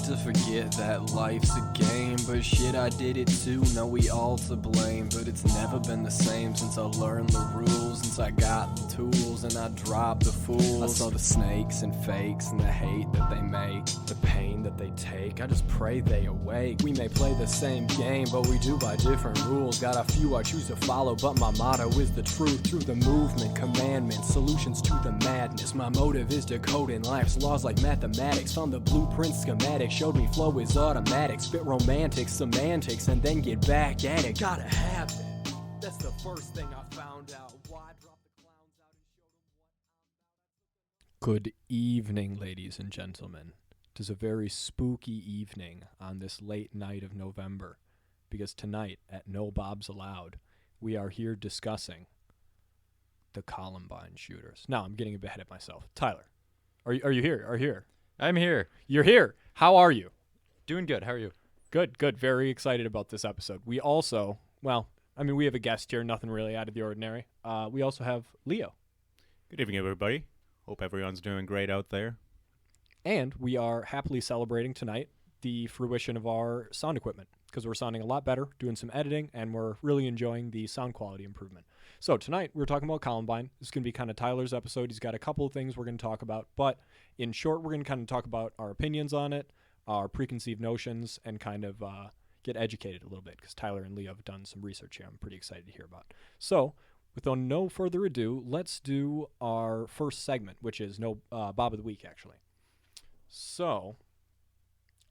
to forget that life's a game, but shit, I did it too, no, we all to blame. But it's never been the same since I learned the rules, since I got the tools and I dropped the fools. I saw the snakes and fakes and the hate that they make, the pain that they take, I just pray they awake. We may play the same game, but we do by different rules. Got a few I choose to follow, but my motto is the truth. Through the movement, commandments, solutions to the madness. My motive is decoding life's laws like mathematics. Found the blueprint schematic, showed me flow is automatic. Spit romantic semantics and then get back at it. Gotta have it. That's the first thing I found out. Why drop the clowns out and show them what I'm about? Good evening, ladies and gentlemen. It is a very spooky evening on this late night of November, because tonight at No Bobs Allowed, we are here discussing the Columbine shooters. Now, I'm getting ahead of myself. Tyler, are you here? Are you here? I'm here. You're here. How are you? Doing good. How are you? Good. Very excited about this episode. We also, we have a guest here, nothing really out of the ordinary. We also have Leo. Good evening, everybody. Hope everyone's doing great out there. And we are happily celebrating tonight the fruition of our sound equipment, because we're sounding a lot better, doing some editing, and we're really enjoying the sound quality improvement. So tonight we're talking about Columbine. This is going to be kind of Tyler's episode. He's got a couple of things we're going to talk about, but in short, we're going to kind of talk about our opinions on it, our preconceived notions, and kind of get educated a little bit, because Tyler and Leo have done some research here I'm pretty excited to hear about. So without no further ado, let's do our first segment, which is Bob of the Week, actually. So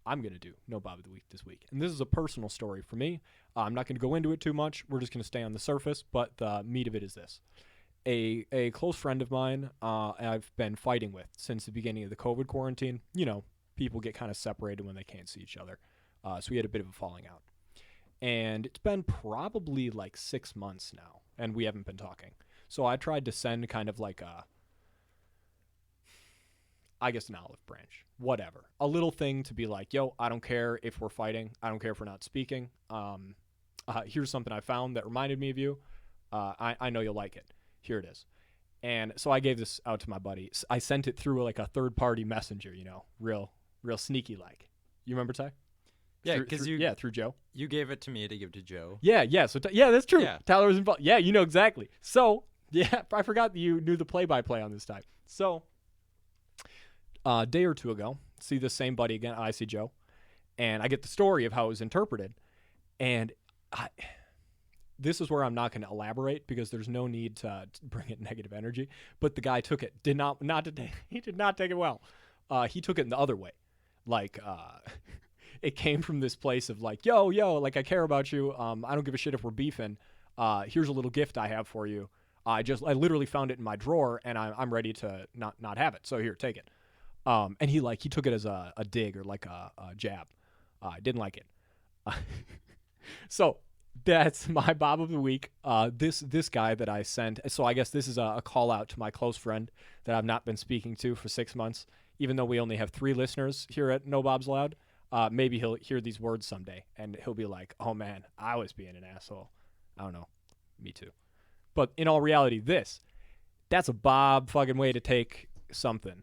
I'm going to do No Bob of the Week this week. And this is a personal story for me. I'm not going to go into it too much. We're just going to stay on the surface, but the meat of it is this. A close friend of mine I've been fighting with since the beginning of the COVID quarantine. You know, people get kind of separated when they can't see each other. So we had a bit of a falling out. And it's been probably like 6 months now, and we haven't been talking. So I tried to send kind of like an olive branch, whatever. A little thing to be like, yo, I don't care if we're fighting. I don't care if we're not speaking. Here's something I found that reminded me of you. I know you'll like it. Here it is. And so I gave this out to my buddy. I sent it through like a third-party messenger, real sneaky like. You remember, Ty? Yeah, because through Joe. You gave it to me to give to Joe. Yeah. So that's true. Yeah. Tyler was involved. Yeah, you know exactly. So yeah, I forgot that you knew the play-by-play on this time. So a day or two ago, see the same buddy again. I see Joe, and I get the story of how it was interpreted, and this is where I'm not going to elaborate because there's no need to bring it negative energy. But the guy took it he did not take it well. He took it the other way, like it came from this place of like, yo, like I care about you. I don't give a shit if we're beefing. Here's a little gift I have for you. I literally found it in my drawer, and I'm ready to not have it. So here, take it. And he took it as a dig or like a jab. I didn't like it. So that's my Bob of the Week. This guy that I sent. So I guess this is a call out to my close friend that I've not been speaking to for 6 months, even though we only have 3 listeners here at No Bob's Allowed. Maybe he'll hear these words someday and he'll be like, oh man, I was being an asshole. I don't know. Me too. But in all reality, that's a Bob fucking way to take something.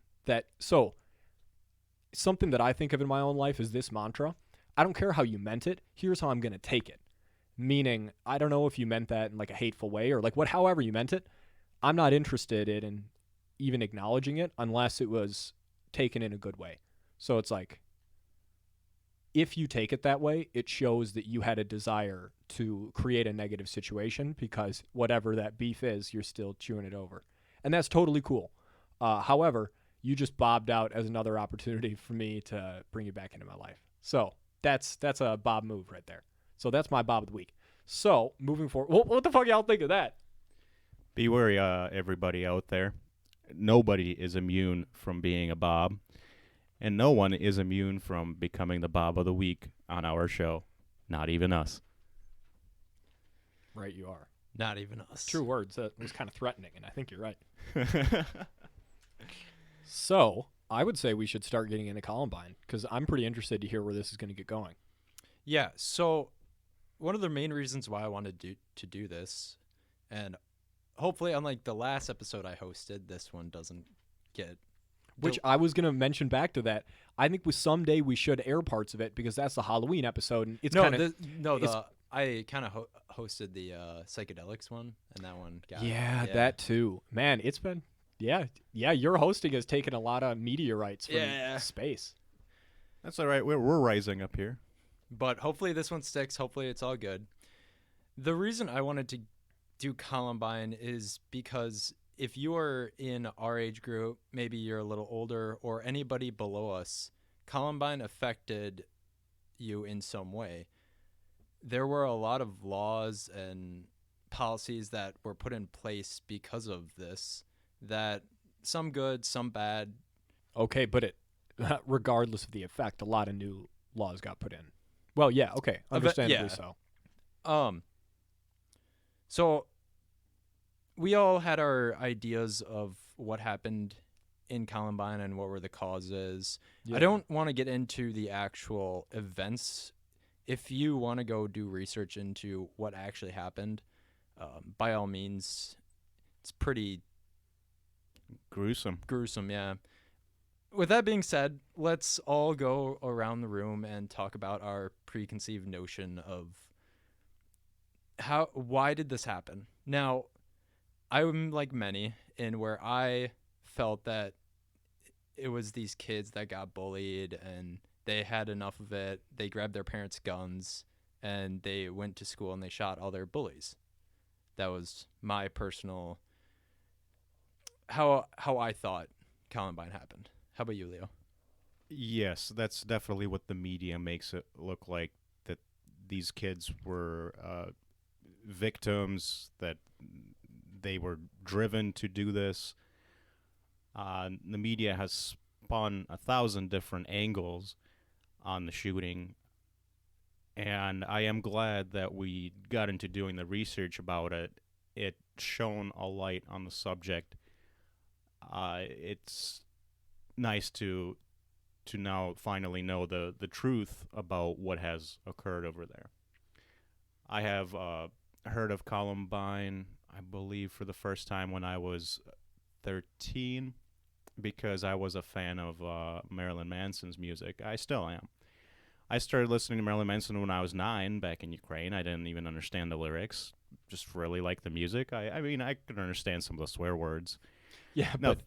Something that I think of in my own life is this mantra. I don't care how you meant it. Here's how I'm going to take it. Meaning, I don't know if you meant that in like a hateful way or like however you meant it. I'm not interested in even acknowledging it unless it was taken in a good way. So it's like, if you take it that way, it shows that you had a desire to create a negative situation because whatever that beef is, you're still chewing it over. And that's totally cool. However, you just bobbed out as another opportunity for me to bring you back into my life. So that's a Bob move right there. So that's my Bob of the Week. So moving forward, what the fuck y'all think of that? Be wary, everybody out there. Nobody is immune from being a Bob, and no one is immune from becoming the Bob of the Week on our show. Not even us. Right, you are. Not even us. True words. That was kind of threatening, and I think you're right. So I would say we should start getting into Columbine because I'm pretty interested to hear where this is going to get going. Yeah, so one of the main reasons why I wanted to do this, and hopefully unlike the last episode I hosted, this one doesn't get Which I was gonna mention back to that. I think someday we should air parts of it because that's the Halloween episode, and it's kind of I kind of hosted the psychedelics one, and that one got that too. Man, it's been your hosting has taken a lot of meteorites from space. That's all right. We're rising up here. But hopefully this one sticks. Hopefully it's all good. The reason I wanted to do Columbine is because if you are in our age group, maybe you're a little older, or anybody below us, Columbine affected you in some way. There were a lot of laws and policies that were put in place because of this, that some good, some bad. Okay, but regardless of the effect, a lot of new laws got put in. Well, yeah, okay, understandably so. So we all had our ideas of what happened in Columbine and what were the causes. Yeah. I don't want to get into the actual events. If you want to go do research into what actually happened, by all means, it's pretty gruesome. Gruesome, yeah. With that being said, let's all go around the room and talk about our preconceived notion of why did this happen? Now, I'm like many in where I felt that it was these kids that got bullied and they had enough of it. They grabbed their parents' guns and they went to school and they shot all their bullies. That was my personal how I thought Columbine happened. How about you, Leo? Yes, that's definitely what the media makes it look like, that these kids were victims, that they were driven to do this. The media has spun 1,000 different angles on the shooting, and I am glad that we got into doing the research about it. It shone a light on the subject. It's nice to now finally know the truth about what has occurred over there. I have heard of Columbine, I believe, for the first time when I was 13, because I was a fan of Marilyn Manson's music. I still am. I started listening to Marilyn Manson when I was 9 back in Ukraine. I didn't even understand the lyrics, just really liked the music. I mean, I could understand some of the swear words. Yeah, but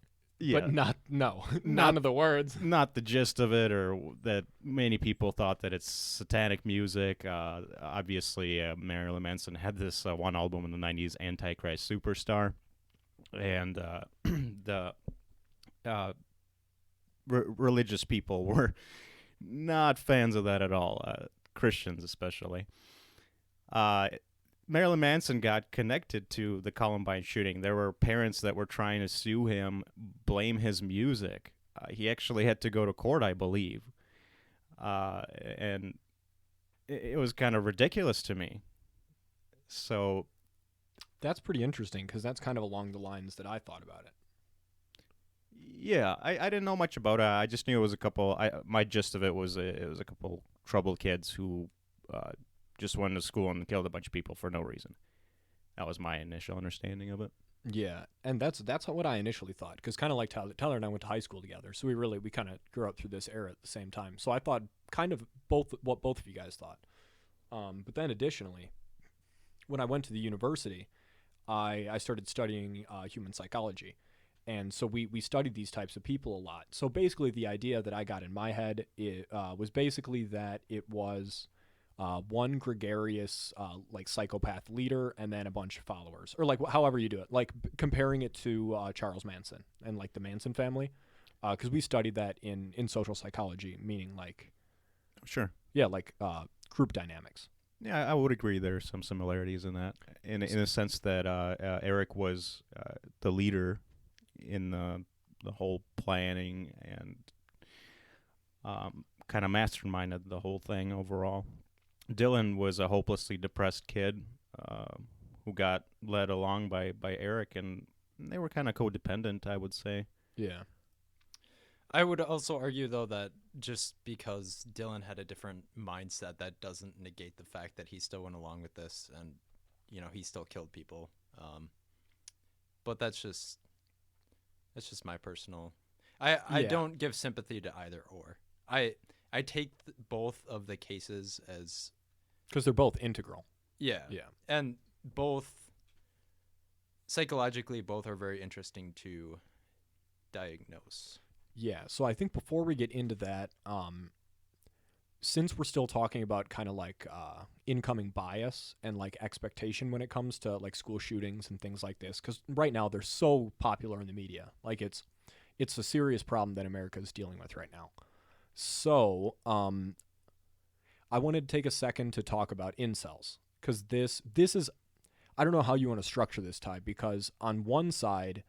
none of the words. Not the gist of it, or that many people thought that it's satanic music. Obviously, Marilyn Manson had this one album in the 90s, Antichrist Superstar, and the religious people were not fans of that at all, Christians especially. Marilyn Manson got connected to the Columbine shooting. There were parents that were trying to sue him, blame his music. He actually had to go to court, I believe. And it was kind of ridiculous to me. So that's pretty interesting, because that's kind of along the lines that I thought about it. Yeah, I didn't know much about it. I just knew it was a couple. My gist of it was it was a couple troubled kids who just went to school and killed a bunch of people for no reason. That was my initial understanding of it. Yeah, and that's what I initially thought, because kind of like Tyler and I went to high school together, so we kind of grew up through this era at the same time. So I thought kind of what both of you guys thought. But then additionally, when I went to the university, I started studying human psychology. And so we studied these types of people a lot. So basically the idea that I got in my head was basically that it was one gregarious like psychopath leader and then a bunch of followers, or like however you do it, like comparing it to Charles Manson and like the Manson family, because we studied that in social psychology, meaning like like group dynamics. Yeah, I would agree there's some similarities in that, in a sense that Eric was the leader in the whole planning and kind of masterminded the whole thing overall. Dylan was a hopelessly depressed kid who got led along by Eric, and they were kind of codependent, I would say. Yeah. I would also argue, though, that just because Dylan had a different mindset, that doesn't negate the fact that he still went along with this and, he still killed people. But that's just my personal. I Yeah. don't give sympathy to either or. I take both of the cases as Because they're both integral. yeah. Yeah. And both psychologically both are very interesting to diagnose. Yeah. So I think before we get into that, since we're still talking about kind of like incoming bias and like expectation when it comes to like school shootings and things like this, because right now they're so popular in the media, like it's a serious problem that America is dealing with right now. So I wanted to take a second to talk about incels, because this is, I don't know how you want to structure this, Ty, because on one side,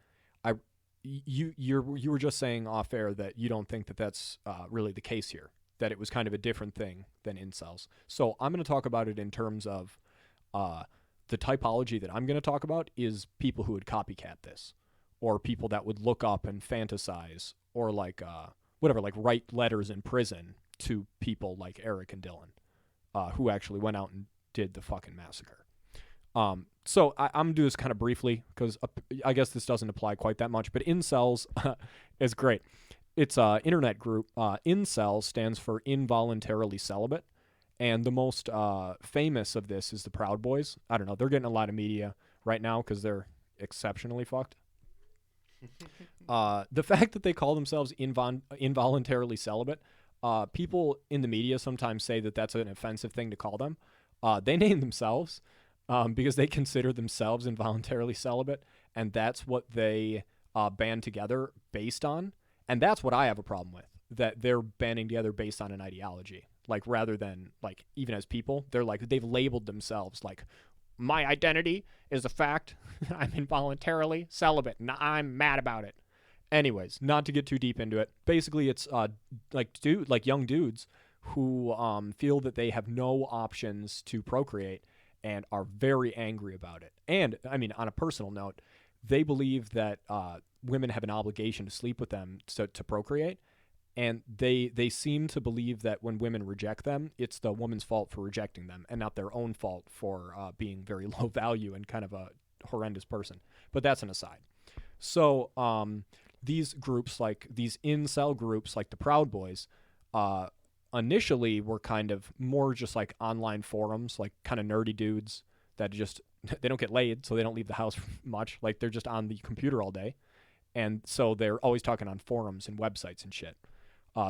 you were just saying off air that you don't think that that's really the case here, that it was kind of a different thing than incels. So I'm going to talk about it in terms of the typology that I'm going to talk about is people who would copycat this, or people that would look up and fantasize, or like whatever, like write letters in prison to people like Eric and Dylan, who actually went out and did the fucking massacre. So I'm going to do this kind of briefly because I guess this doesn't apply quite that much, but incels is great. It's an internet group. Incel stands for involuntarily celibate. And the most famous of this is the Proud Boys. I don't know. They're getting a lot of media right now because they're exceptionally fucked. The fact that they call themselves involuntarily celibate, people in the media sometimes say that that's an offensive thing to call them. They name themselves because they consider themselves involuntarily celibate, and that's what they band together based on. And that's what I have a problem with, that they're banding together based on an ideology. Like, rather than, like, even as people, they're like, they've labeled themselves like, my identity is the fact I'm involuntarily celibate, and I'm mad about it. Anyways, not to get too deep into it. Basically, it's like young dudes who feel that they have no options to procreate and are very angry about it. And I mean, on a personal note, they believe that women have an obligation to sleep with them to procreate. And they seem to believe that when women reject them, it's the woman's fault for rejecting them and not their own fault for being very low value and kind of a horrendous person. But that's an aside. So these groups, like these incel groups like the Proud Boys, initially were kind of more just like online forums, like kind of nerdy dudes that just, they don't get laid, so they don't leave the house much. Like they're just on the computer all day. And so they're always talking on forums and websites and shit.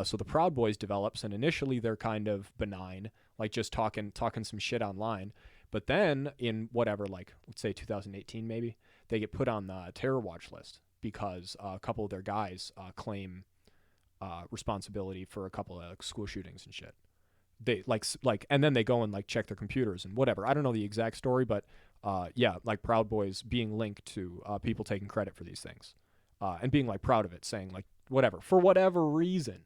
So the Proud Boys develops, and initially they're kind of benign, like just talking some shit online. But then in whatever, like let's say 2018 maybe, they get put on the terror watch list because a couple of their guys claim responsibility for a couple of school shootings and shit. They and then they go and like check their computers and whatever. I don't know the exact story, but yeah, like Proud Boys being linked to people taking credit for these things and being like proud of it, saying like whatever for whatever reason.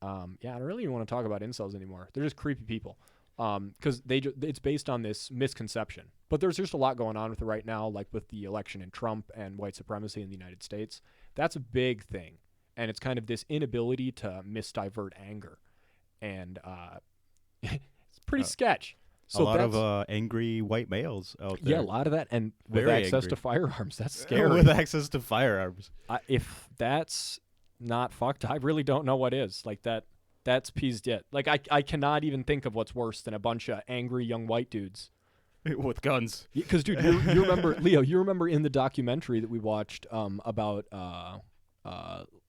Yeah, I don't really even want to talk about incels anymore. They're just creepy people. Because it's based on this misconception. But there's just a lot going on with it right now, like with the election and Trump and white supremacy in the United States. That's a big thing. And it's kind of this inability to misdivert anger. And it's pretty sketch. So a lot of angry white males out there. Yeah, a lot of that. And with Very access angry. to firearms, that's scary. With access to firearms. If that's not fucked, I really don't know what is. Like that's peas dit. Like I cannot even think of what's worse than a bunch of angry young white dudes With guns. because dude, you remember Leo, you remember in the documentary that we watched about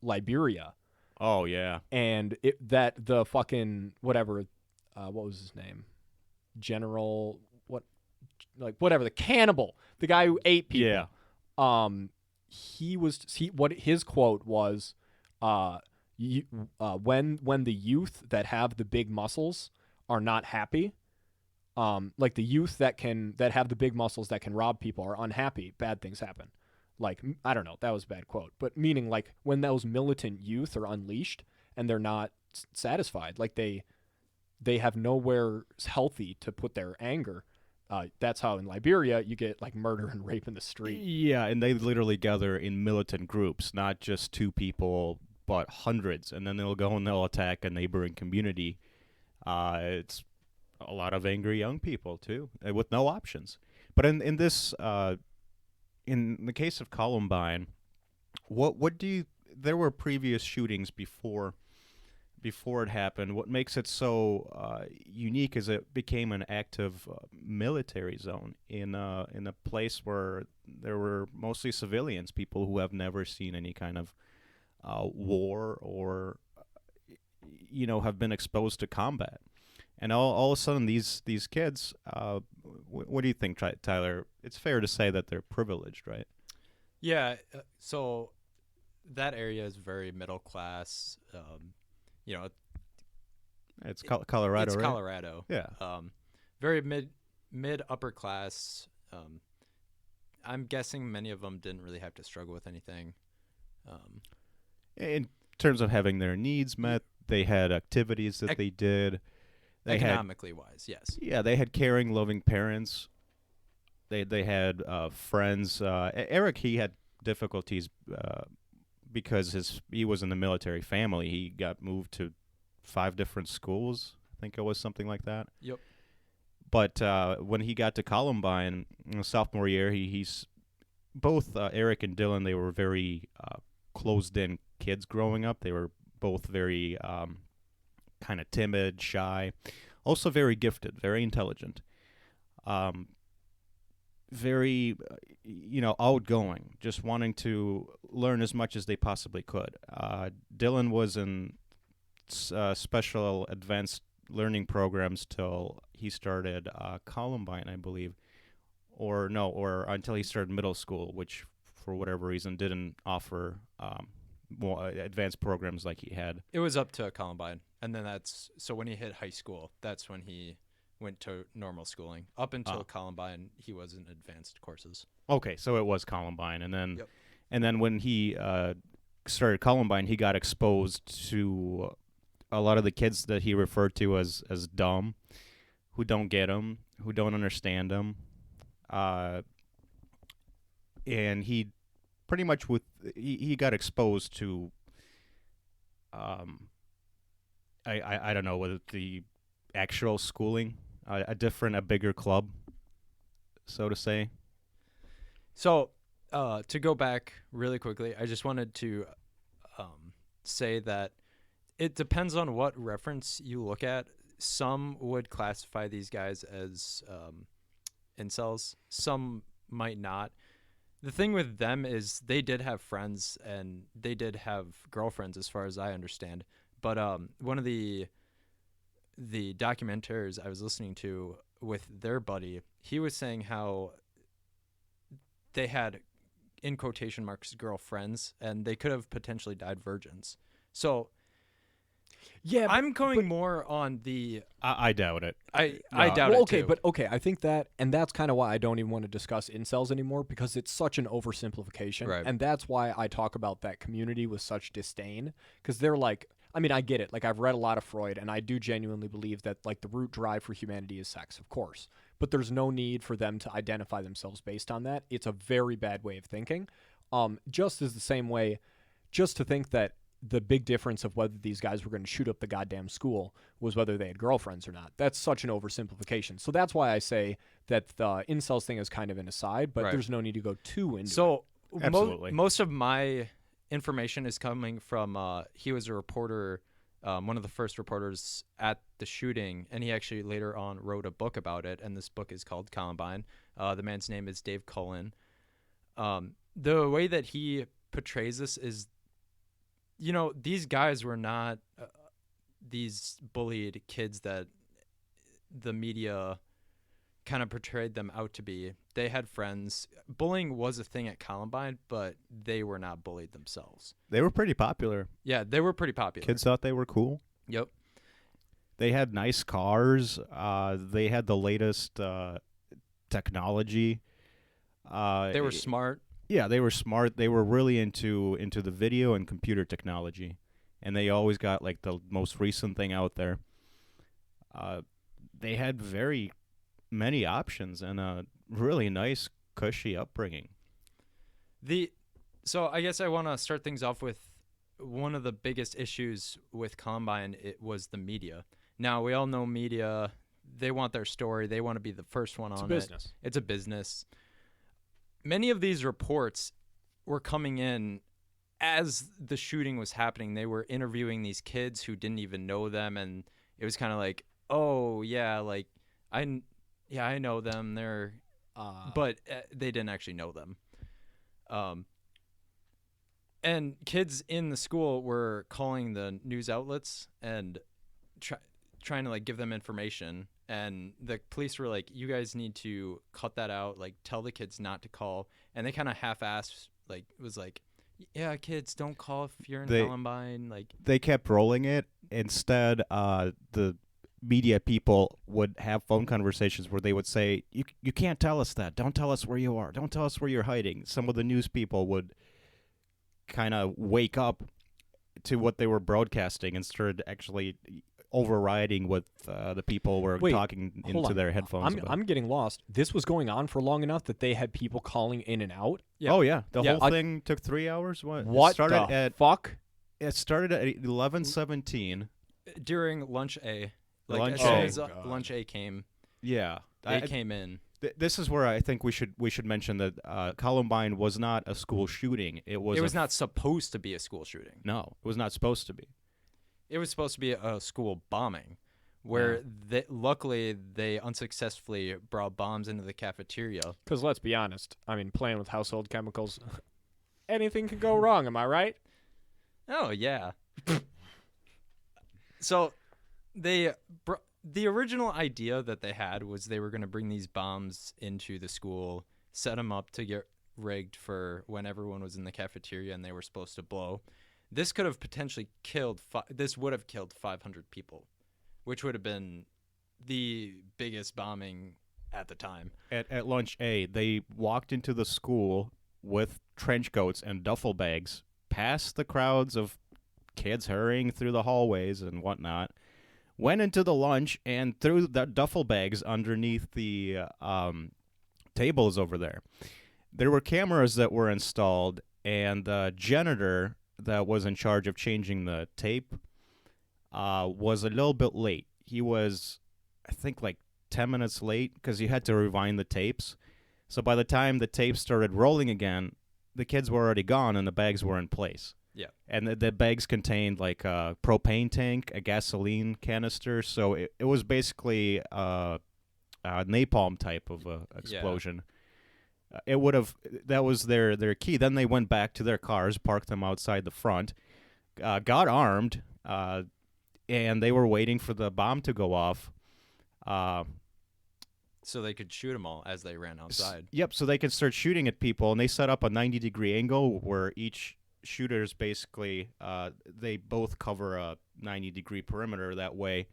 Liberia, Oh, yeah. and that the fucking whatever what was his name, General whatever, the cannibal, the guy who ate people. Yeah. What his quote was, when the youth that have the big muscles are not happy, like the youth that have the big muscles that can rob people are unhappy, bad things happen. Like, I don't know, that was a bad quote, but meaning like when those militant youth are unleashed and they're not satisfied, like they have nowhere healthy to put their anger. That's how in Liberia you get like murder and rape in the street. Yeah, and they literally gather in militant groups, not just two people, but hundreds, and then they'll go and they'll attack a neighboring community. It's a lot of angry young people too, with no options. But in this, in the case of Columbine, what do you? there were previous shootings before it happened. What makes it so unique is it became an active military zone in a place where there were mostly civilians, people who have never seen any kind of war or have been exposed to combat. And all of a sudden, these kids, what do you think, Tyler? It's fair to say that they're privileged, right? Yeah. So that area is very middle class. It's Colorado, it's right? Colorado. Yeah. Very mid upper class. I'm guessing many of them didn't really have to struggle with anything. In terms of having their needs met, they had activities that they did. They economically wise, yes. Yeah, they had caring, loving parents. They had friends. Eric, he had difficulties because he was in the military family. He got moved to 5 different schools. I think it was something like that. Yep. But when he got to Columbine, sophomore year, he's both Eric and Dylan. They were very closed-in kids growing up. They were both very kind of timid, shy, also very gifted, very intelligent, very outgoing, just wanting to learn as much as they possibly could. Dylan was in special advanced learning programs till he started Columbine, I believe, or until he started middle school, which for whatever reason didn't offer more advanced programs like he had. It was up to Columbine, and then so when he hit high school, that's when he went to normal schooling. Up until Columbine, he was in advanced courses. Okay, so it was Columbine, and then when he started Columbine, he got exposed to a lot of the kids that he referred to as dumb, who don't get him, who don't understand him, and he pretty much he got exposed to I don't know whether the actual schooling, a bigger club, so to say. So to go back really quickly, I just wanted to say that it depends on what reference you look at. Some would classify these guys as incels. Some might not. The thing with them is they did have friends and they did have girlfriends, as far as I understand. But one of the documentaries I was listening to with their buddy, he was saying how they had, in quotation marks, girlfriends, and they could have potentially died virgins. So yeah, I'm going more on the. I doubt it. I doubt it too. Okay, I think that, and that's kind of why I don't even want to discuss incels anymore, because it's such an oversimplification, right. And that's why I talk about that community with such disdain, because they're like, I mean, I get it. Like, I've read a lot of Freud, and I do genuinely believe that, like, the root drive for humanity is sex, of course, but there's no need for them to identify themselves based on that. It's a very bad way of thinking. Just as the same way, just to think that the big difference of whether these guys were going to shoot up the goddamn school was whether they had girlfriends or not. That's such an oversimplification. So that's why I say that the incels thing is kind of an aside, but there's no need to go too into it. So absolutely. Most of my information is coming from, he was a reporter, one of the first reporters at the shooting, and he actually later on wrote a book about it, and this book is called Columbine. The man's name is Dave Cullen. The way that he portrays this is, these guys were not these bullied kids that the media kind of portrayed them out to be. They had friends. Bullying was a thing at Columbine, but they were not bullied themselves. They were pretty popular. Yeah, they were pretty popular. Kids thought they were cool. Yep. They had nice cars. They had the latest technology. They were smart. Yeah, they were smart. They were really into the video and computer technology, and they always got like the most recent thing out there. They had very many options and a really nice, cushy upbringing. So I guess I want to start things off with one of the biggest issues with Columbine. It was the media. Now, we all know media. They want their story. They want to be the first one on it. It's a business. It's a business. Many of these reports were coming in as the shooting was happening, they were interviewing these kids who didn't even know them, and it was kind of like, oh yeah, like I know them. They're but they didn't actually know them. And kids in the school were calling the news outlets and trying to like give them information. And the police were like, you guys need to cut that out. Like, tell the kids not to call. And they kind of half-assed, like, was like, yeah, kids, don't call if you're in Columbine. Like, they kept rolling it. Instead, the media people would have phone conversations where they would say, you can't tell us that. Don't tell us where you are. Don't tell us where you're hiding. Some of the news people would kind of wake up to what they were broadcasting and started actually overriding what the people were talking into their headphones. I'm getting lost. This was going on for long enough that they had people calling in and out? Yeah. Oh, yeah. The whole thing took 3 hours. What the fuck? It started at 11:17. During lunch A. Like, lunch as soon A. as lunch A came, yeah, they came in. This is where I think we should mention that Columbine was not a school shooting. It was not supposed to be a school shooting. No, it was not supposed to be. It was supposed to be a school bombing, where luckily they unsuccessfully brought bombs into the cafeteria. Because let's be honest, I mean, playing with household chemicals, anything could go wrong. Am I right? Oh yeah. So the original idea that they had was they were going to bring these bombs into the school, set them up to get rigged for when everyone was in the cafeteria and they were supposed to blow. This could have potentially killed. This would have killed 500 people, which would have been the biggest bombing at the time. At lunch A, they walked into the school with trench coats and duffel bags, past the crowds of kids hurrying through the hallways and whatnot, went into the lunch and threw the duffel bags underneath the tables over there. There were cameras that were installed, and the janitor that was in charge of changing the tape was a little bit late. He was, I think, like 10 minutes late because you had to rewind the tapes. So by the time the tape started rolling again, the kids were already gone and the bags were in place. Yeah. And the bags contained like a propane tank, a gasoline canister. So it was basically a napalm type of explosion. It would have. That was their key. Then they went back to their cars, parked them outside the front, got armed, and they were waiting for the bomb to go off. So they could shoot them all as they ran outside. Yep. So they could start shooting at people, and they set up a 90-degree angle where each shooter's basically they both cover a 90-degree perimeter. That way,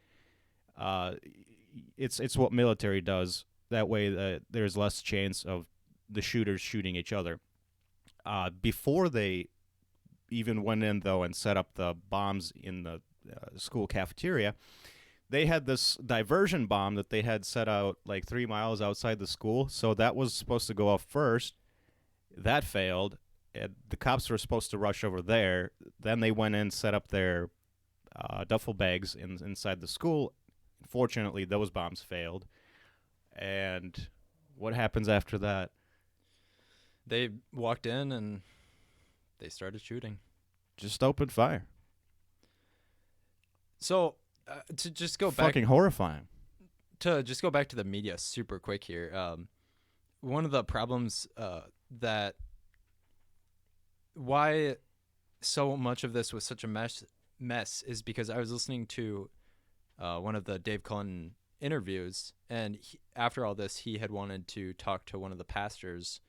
it's what military does. That way, there's less chance of the shooters shooting each other. Before they even went in, though, and set up the bombs in the school cafeteria, they had this diversion bomb that they had set out like 3 miles outside the school. So that was supposed to go off first. That failed. And the cops were supposed to rush over there. Then they went in, set up their duffel bags inside the school. Unfortunately, those bombs failed. And what happens after that? They walked in and they started shooting. Just opened fire. So to just go back, fucking horrifying. To just go back to the media super quick here. One of the problems that why so much of this was such a mess is because I was listening to one of the Dave Cullen interviews, and after all this, he had wanted to talk to one of the pastors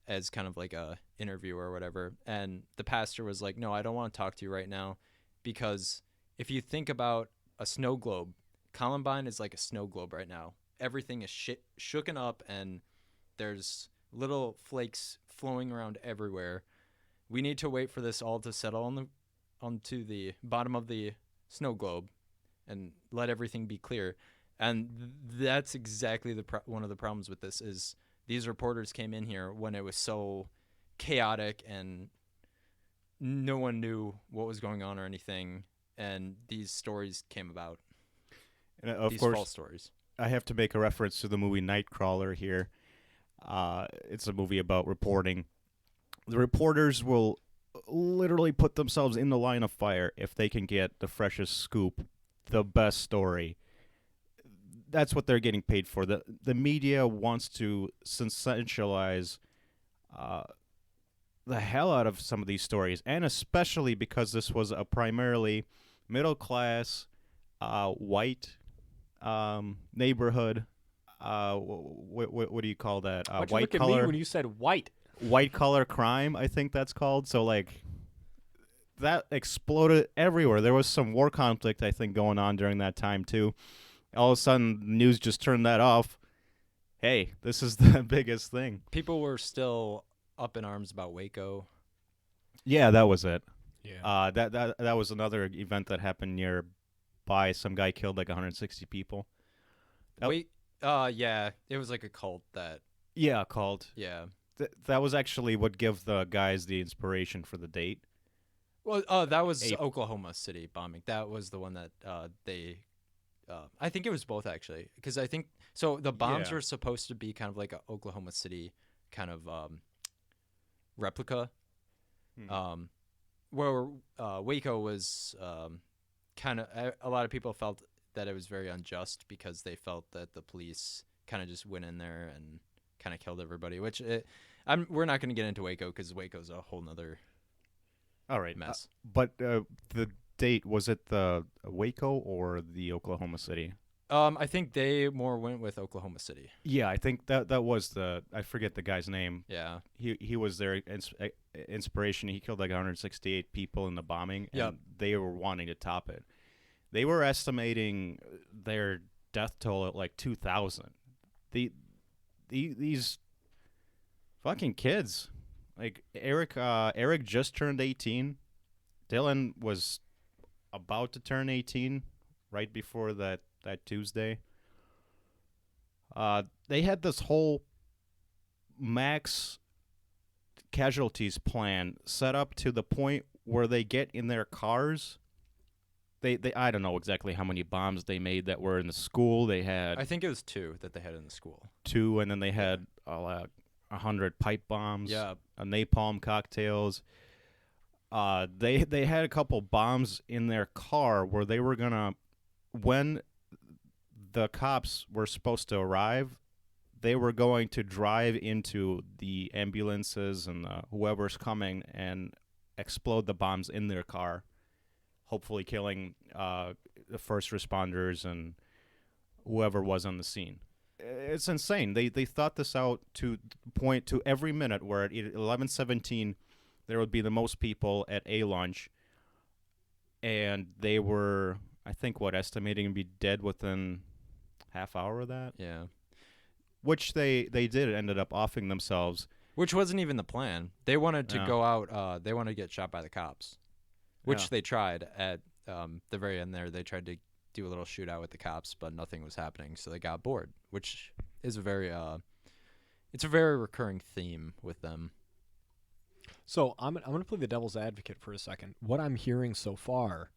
as kind of like a interview or whatever. And the pastor was like, no, I don't want to talk to you right now, because if you think about a snow globe, Columbine is like a snow globe right now. Everything is shooken up and there's little flakes flowing around everywhere. We need to wait for this all to settle onto the bottom of the snow globe and let everything be clear. And that's exactly one of the problems with this is these reporters came in here when it was so chaotic and no one knew what was going on or anything, and these stories came about. And of these course, false stories. I have to make a reference to the movie Nightcrawler here. It's a movie about reporting. The reporters will literally put themselves in the line of fire if they can get the freshest scoop, the best story. That's what they're getting paid for. The media wants to sensationalize the hell out of some of these stories, and especially because this was a primarily middle class, white neighborhood. What do you call that? Why'd you White look at collar. me when you said white? White collar crime, I think that's called. So like that exploded everywhere. There was some war conflict, I think, going on during that time too. All of a sudden, the news just turned that off. Hey, this is the biggest thing. People were still up in arms about Waco. Yeah, that was it. Yeah. That was another event that happened nearby. Some guy killed like 160 people. Yep. Yeah, it was like a cult that. Yeah, called. Yeah. That was actually what gave the guys the inspiration for the date. Well, that was Oklahoma City bombing. That was the one that they. I think it was both actually, because I think so. The bombs were supposed to be kind of like a Oklahoma City kind of replica, where Waco was kind of. A lot of people felt that it was very unjust because they felt that the police kind of just went in there and kind of killed everybody. Which we're not going to get into Waco because Waco's a whole nother. All right, mess. But the date, was it the Waco or the Oklahoma City? I think they more went with Oklahoma City. Yeah, I think that was the, I forget the guy's name. Yeah. He was their inspiration. He killed like 168 people in the bombing, and Yep. they were wanting to top it. They were estimating their death toll at like 2,000. These fucking kids. Like Eric just turned 18. Dylan was about to turn 18 right before that Tuesday. They had this whole max casualties plan set up to the point where they get in their cars. They I don't know exactly how many bombs they made that were in the school. They had I think it was 2 that they had in the school. 2, and then they had 100 pipe bombs. Yeah. Napalm cocktails. They had a couple bombs in their car where they were gonna, when the cops were supposed to arrive, they were going to drive into the ambulances and whoever's coming and explode the bombs in their car, hopefully killing the first responders and whoever was on the scene. It's insane. They thought this out to point to every minute where at 11:17 there would be the most people at a lunch, and they were, I think, estimating to be dead within half hour of that. Yeah. Which they did ended up offing themselves. Which wasn't even the plan. They wanted to go out. They wanted to get shot by the cops, which they tried at the very end there. They tried to do a little shootout with the cops, but nothing was happening, so they got bored, which is a very it's a very recurring theme with them. So I'm gonna play the devil's advocate for a second. What I'm hearing so far,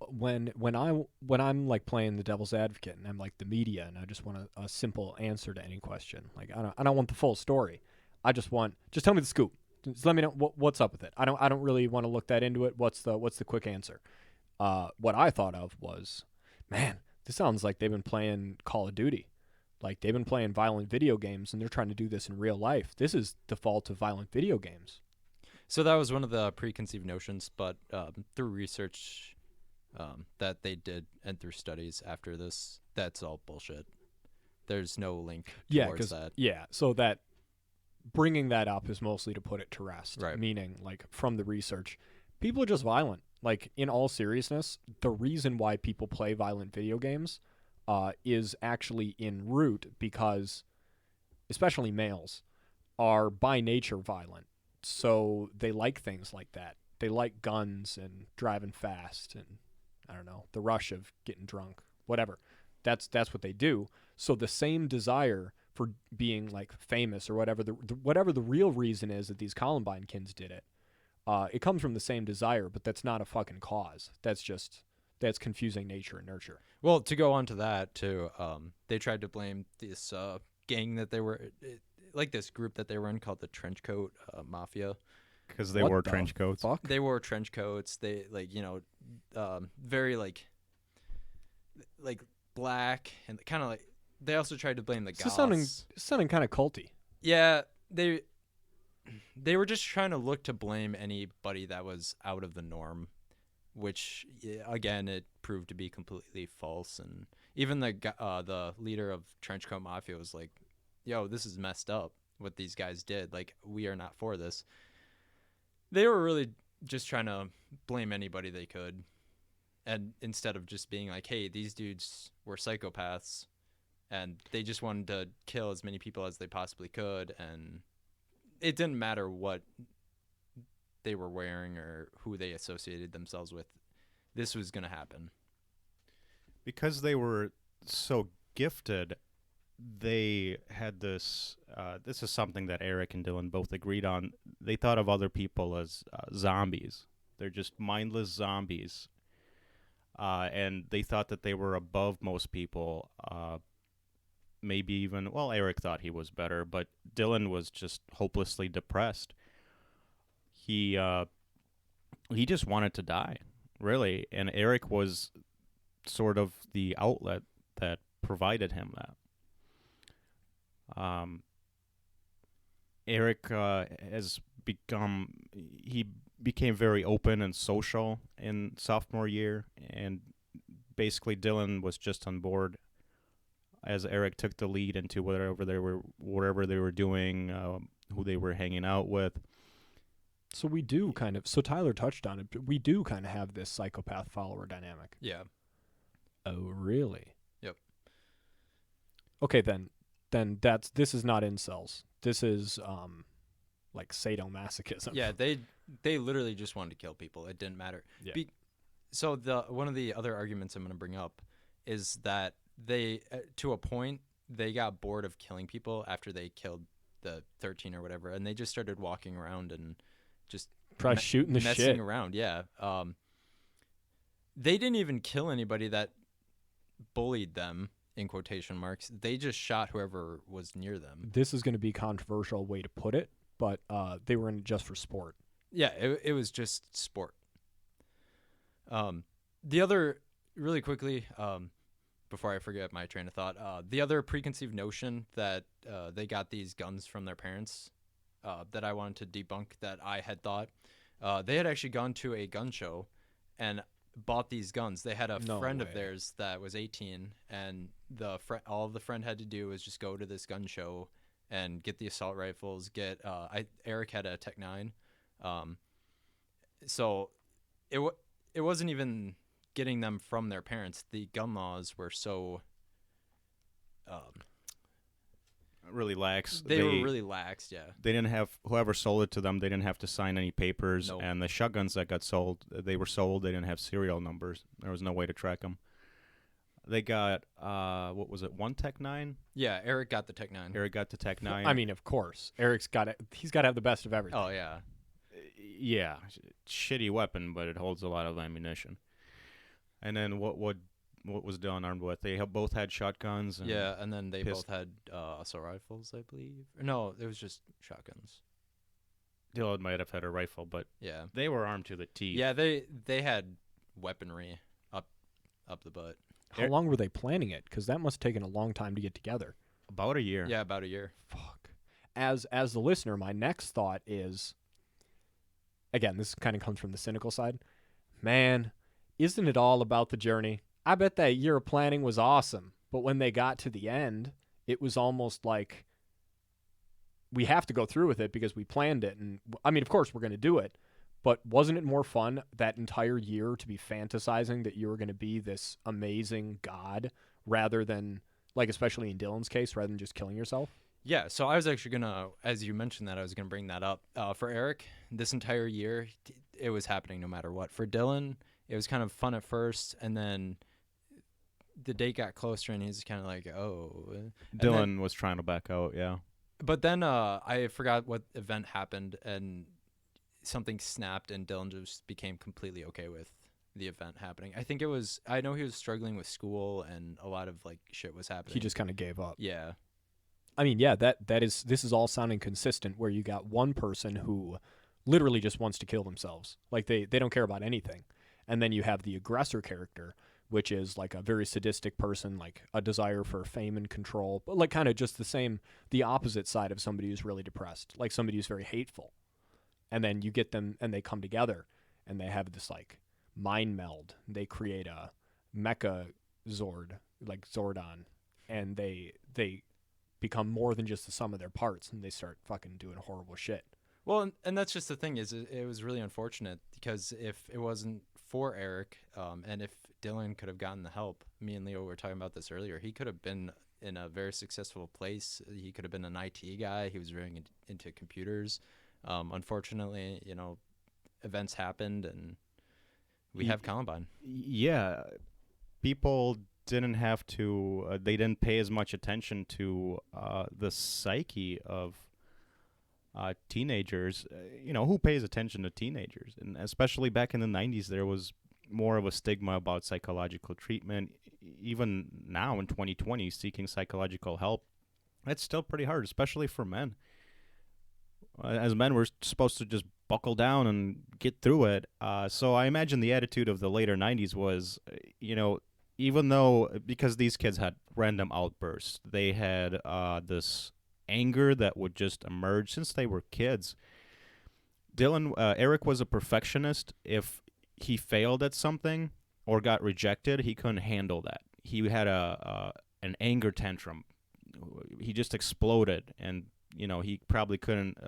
when I'm like playing the devil's advocate and I'm like the media and I just want a simple answer to any question. Like I don't want the full story. I just tell me the scoop. Just let me know what's up with it. I don't really want to look that into it. What's the quick answer? What I thought of was, man, this sounds like they've been playing Call of Duty. Like they've been playing violent video games and they're trying to do this in real life. This is the fault of violent video games. So that was one of the preconceived notions, but through research that they did and through studies after this, that's all bullshit. There's no link towards that. Yeah, so that bringing that up is mostly to put it to rest. Right. Meaning, like, from the research, people are just violent. Like, in all seriousness, the reason why people play violent video games is actually in root because, especially males, are by nature violent. So they like things like that. They like guns and driving fast and, I don't know, the rush of getting drunk, whatever. That's what they do. So the same desire for being like famous or whatever whatever the real reason is that these Columbine kids did it, it comes from the same desire, but that's not a fucking cause. That's confusing nature and nurture. Well, to go on to that too, they tried to blame this gang that they were, like this group that they were in called the Trenchcoat Mafia, Because they What wore the trench coats. Fuck. They wore trench coats. They very like black and kind of like. They also tried to blame the This is goths. sounding kind of culty. Yeah, they were just trying to look to blame anybody that was out of the norm, which again it proved to be completely false. And even the leader of Trenchcoat Mafia was like, "Yo, this is messed up. What these guys did. Like, we are not for this." They were really just trying to blame anybody they could, and instead of just being like, "Hey, these dudes were psychopaths." And they just wanted to kill as many people as they possibly could, and it didn't matter what they were wearing or who they associated themselves with. This was going to happen. Because they were so gifted, they had this. This is something that Eric and Dylan both agreed on. They thought of other people as zombies. They're just mindless zombies. And they thought that they were above most people. Maybe even, well, Eric thought he was better, but Dylan was just hopelessly depressed. He just wanted to die, really, and Eric was sort of the outlet that provided him that. Eric he became very open and social in sophomore year, and basically Dylan was just on board as Eric took the lead into whatever they were doing, who they were hanging out with. So we do kind of. So Tyler touched on it. But we do kind of have this psychopath follower dynamic. Yeah. Oh, really? Yep. Okay, then this is not incels. This is like sadomasochism. Yeah, they literally just wanted to kill people. It didn't matter. Yeah. So one of the other arguments I'm going to bring up is that they, to a point, they got bored of killing people after they killed the 13 or whatever, and they just started walking around and just Probably shooting the messing shit. around. Yeah. They didn't even kill anybody that bullied them, in quotation marks. They just shot whoever was near them. This is going to be a controversial way to put it, but they were in it just for sport. Yeah, it was just sport. The other, really quickly, before I forget my train of thought, the other preconceived notion that they got these guns from their parents that I wanted to debunk, that I had thought, they had actually gone to a gun show and bought these guns. They had a friend of theirs that was 18, and all the friend had to do was just go to this gun show and get the assault rifles. Eric had a Tech 9, so it wasn't even getting them from their parents. The gun laws were so really lax. They were really lax. Yeah, they didn't have, whoever sold it to them, they didn't have to sign any papers. Nope. And the shotguns that got sold, they didn't have serial numbers. There was no way to track them. They got what was it, one Tech 9? Yeah, Eric got the Tech 9. Eric got the Tech 9. I mean, of course, Eric's got it. He's got to have the best of everything. Oh yeah. Yeah, shitty weapon, but it holds a lot of ammunition. And then what was Dylan armed with? They both had shotguns. And Yeah, and then they both had assault rifles, I believe. No, it was just shotguns. Dylan might have had a rifle, but Yeah. they were armed to the teeth. Yeah, they had weaponry up the butt. How long were they planning it? Because that must have taken a long time to get together. About a year. Yeah, about a year. Fuck. As the listener, my next thought is, again, this kind of comes from the cynical side. Man, isn't it all about the journey? I bet that year of planning was awesome, but when they got to the end, it was almost like we have to go through with it because we planned it. And I mean, of course, we're going to do it, but wasn't it more fun that entire year to be fantasizing that you were going to be this amazing god rather than, like, especially in Dylan's case, rather than just killing yourself? Yeah, so I was actually going to, as you mentioned that, I was going to bring that up. For Eric, this entire year, it was happening no matter what. For Dylan, it was kind of fun at first, and then the date got closer, and he's kind of like, oh. Dylan was trying to back out, yeah. But then I forgot what event happened, and something snapped, and Dylan just became completely okay with the event happening. I know he was struggling with school, and a lot of, like, shit was happening. He just kind of gave up. Yeah. I mean, yeah, this is all sounding consistent where you got one person who literally just wants to kill themselves. Like they don't care about anything. And then you have the aggressor character, which is like a very sadistic person, like a desire for fame and control, but like kind of just the opposite side of somebody who's really depressed, like somebody who's very hateful. And then you get them and they come together and they have this like mind meld. They create a mecha Zord, like Zordon, and they become more than just the sum of their parts, and they start fucking doing horrible shit. Well, and that's just the thing is it was really unfortunate because if it wasn't for Eric, and if Dylan could have gotten the help, me and Leo were talking about this earlier, he could have been in a very successful place. He could have been an IT guy. He was very into computers. Unfortunately, events happened, and we have Columbine. Yeah, people didn't have to. They didn't pay as much attention to the psyche of teenagers. Who pays attention to teenagers? And especially back in the 90s, there was more of a stigma about psychological treatment. Even now in 2020, seeking psychological help, that's still pretty hard, especially for men. As men, we're supposed to just buckle down and get through it. So I imagine the attitude of the later 90s was, even though, because these kids had random outbursts, they had this anger that would just emerge since they were kids. Eric was a perfectionist. If he failed at something or got rejected, he couldn't handle that. He had an anger tantrum. He just exploded, and he probably couldn't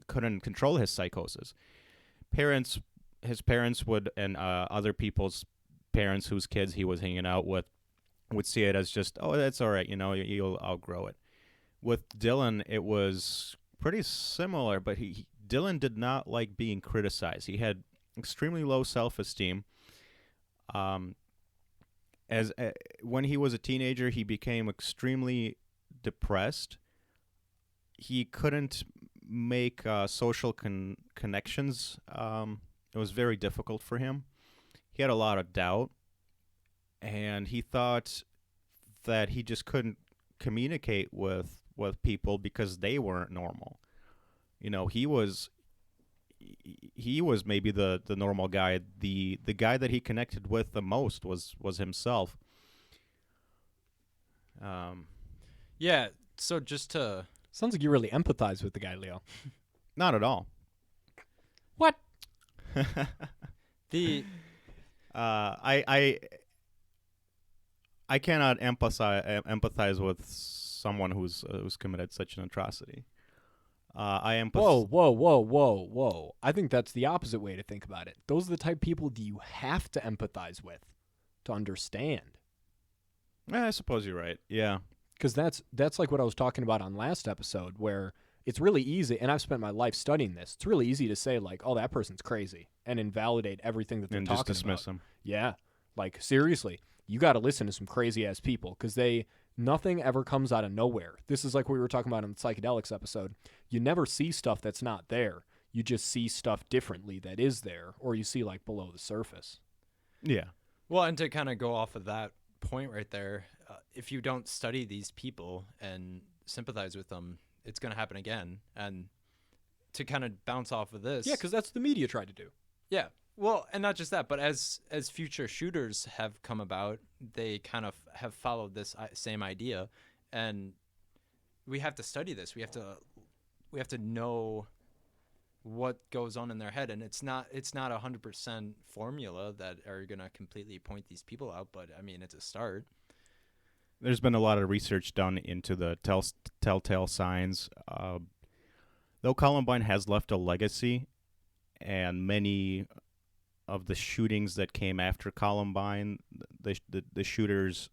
control his psychosis. His parents would, and other people's parents whose kids he was hanging out with, would see it as just, oh, that's all right, you'll outgrow it. With Dylan, it was pretty similar, but Dylan did not like being criticized. He had extremely low self-esteem. When he was a teenager, he became extremely depressed. He couldn't make social connections. It was very difficult for him. He had a lot of doubt, and he thought that he just couldn't communicate with people because they weren't normal. He was maybe the normal guy. The guy that he connected with the most was himself. Yeah, so just to... Sounds like you really empathize with the guy, Leo. Not at all. What? I cannot empathize with someone who's committed such an atrocity. Whoa. I think that's the opposite way to think about it. Those are the type of people that you have to empathize with to understand. I suppose you're right. Yeah. Because that's like what I was talking about on last episode, where it's really easy, and I've spent my life studying this, it's really easy to say, like, oh, that person's crazy, and invalidate everything that they're talking about. And just dismiss them. Yeah. Like, seriously, you got to listen to some crazy-ass people, because nothing ever comes out of nowhere. This is like what we were talking about in the psychedelics episode. You never see stuff that's not there. You just see stuff differently that is there, or you see, like, below the surface. Yeah. Well, and to kind of go off of that point right there, if you don't study these people and sympathize with them, it's going to happen again. And to kind of bounce off of this... Yeah, because that's what the media tried to do. Yeah. Well, and not just that, but as future shooters have come about, they kind of have followed this same idea, and we have to study this. We have to know what goes on in their head, and it's not 100% formula that are going to completely point these people out, but I mean, it's a start. There's been a lot of research done into the telltale signs. Though Columbine has left a legacy, and many of the shootings that came after Columbine, the shooters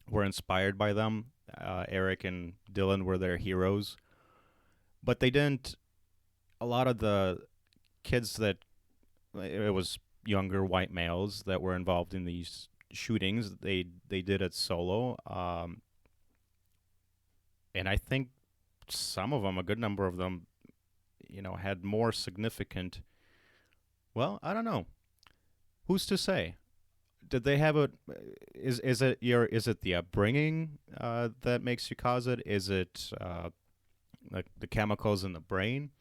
were inspired by them. Eric and Dylan were their heroes. But they didn't... A lot of the kids that... It was younger white males that were involved in these shootings. They did it solo. And I think some of them, a good number of them, had more significant... Well, I don't know. Who's to say? Did they have a? Is it the upbringing that makes you cause it? Is it like the chemicals in the brain?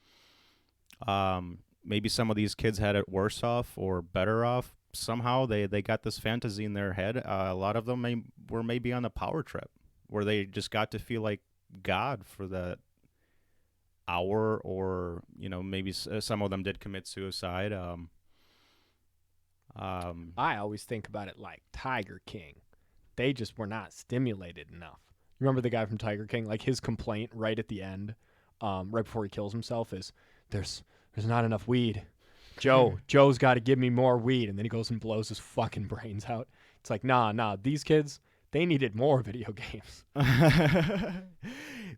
Maybe some of these kids had it worse off or better off. Somehow they got this fantasy in their head. A lot of them were maybe on a power trip where they just got to feel like God for that hour, or maybe some of them did commit suicide. I always think about it like Tiger King. They just were not stimulated enough. Remember the guy from Tiger King? Like his complaint right at the end, right before he kills himself, is there's not enough weed. Joe's got to give me more weed, and then he goes and blows his fucking brains out. It's like nah. These kids, they needed more video games.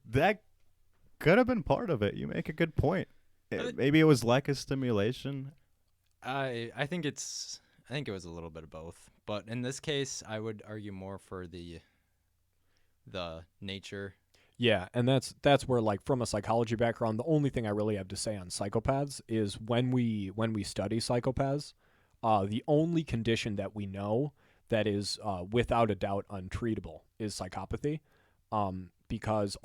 That could have been part of it. You make a good point. Maybe it was lack of stimulation. I think it was a little bit of both, but in this case, I would argue more for the nature. Yeah, and that's where, like, from a psychology background, the only thing I really have to say on psychopaths is when we study psychopaths, the only condition that we know that is without a doubt untreatable is psychopathy, because